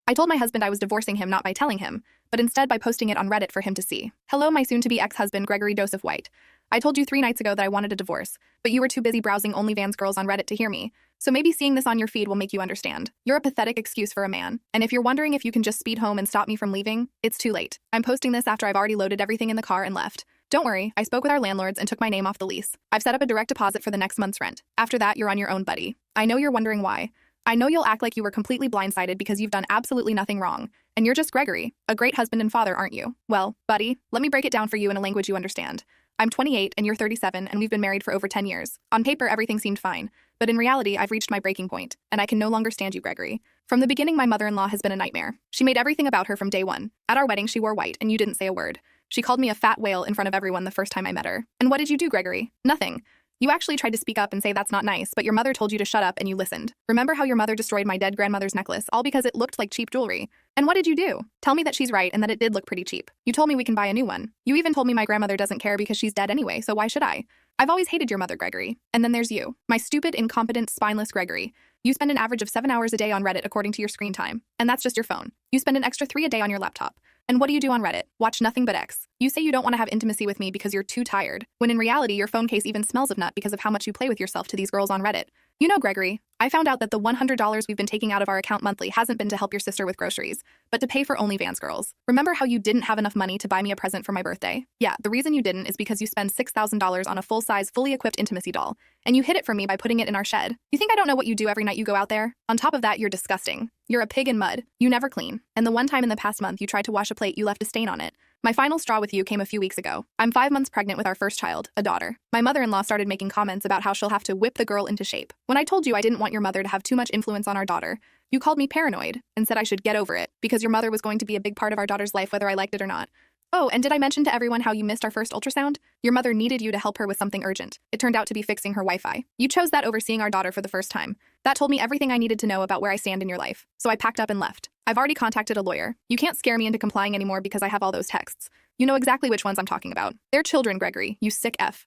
I told my husband I was divorcing him not by telling him, but instead by posting it on Reddit for him to see. Hello, my soon-to-be ex-husband, Gregory Joseph White. I told you 3 nights ago that I wanted a divorce, but you were too busy browsing OnlyFans girls on Reddit to hear me. So maybe seeing this on your feed will make you understand. You're a pathetic excuse for a man. And if you're wondering if you can just speed home and stop me from leaving, it's too late. I'm posting this after I've already loaded everything in the car and left. Don't worry, I spoke with our landlords and took my name off the lease. I've set up a direct deposit for the next month's rent. After that, you're on your own, buddy. I know you're wondering why. I know you'll act like you were completely blindsided because you've done absolutely nothing wrong. And you're just Gregory, a great husband and father, aren't you? Well, buddy, let me break it down for you in a language you understand. I'm 28 and you're 37 and we've been married for over 10 years. On paper, everything seemed fine. But in reality, I've reached my breaking point, and I can no longer stand you, Gregory. From the beginning, my mother-in-law has been a nightmare. She made everything about her from day one. At our wedding, she wore white, and you didn't say a word. She called me a fat whale in front of everyone the first time I met her. And what did you do, Gregory? Nothing. You actually tried to speak up and say that's not nice, but your mother told you to shut up and you listened. Remember how your mother destroyed my dead grandmother's necklace, all because it looked like cheap jewelry? And what did you do? Tell me that she's right and that it did look pretty cheap. You told me we can buy a new one. You even told me my grandmother doesn't care because she's dead anyway, so why should I? I've always hated your mother, Gregory. And then there's you, my stupid, incompetent, spineless Gregory. You spend an average of 7 hours a day on Reddit according to your screen time. And that's just your phone. You spend an extra 3 a day on your laptop. And what do you do on Reddit? Watch nothing but X. You say you don't want to have intimacy with me because you're too tired, when in reality your phone case even smells of nut because of how much you play with yourself to these girls on Reddit. You know, Gregory, I found out that the $100 we've been taking out of our account monthly hasn't been to help your sister with groceries, but to pay for OnlyFans girls. Remember how you didn't have enough money to buy me a present for my birthday? Yeah, the reason you didn't is because you spend $6,000 on a full-size, fully equipped intimacy doll, and you hid it from me by putting it in our shed. You think I don't know what you do every night you go out there? On top of that, you're disgusting. You're a pig in mud. You never clean. And the one time in the past month you tried to wash a plate, you left a stain on it. My final straw with you came a few weeks ago. I'm 5 months pregnant with our first child, a daughter. My mother-in-law started making comments about how she'll have to whip the girl into shape. When I told you I didn't want your mother to have too much influence on our daughter, you called me paranoid and said I should get over it because your mother was going to be a big part of our daughter's life whether I liked it or not. Oh, and did I mention to everyone how you missed our first ultrasound? Your mother needed you to help her with something urgent. It turned out to be fixing her Wi-Fi. You chose that over seeing our daughter for the first time. That told me everything I needed to know about where I stand in your life. So I packed up and left. I've already contacted a lawyer. You can't scare me into complying anymore because I have all those texts. You know exactly which ones I'm talking about. They're children, Gregory, you sick F.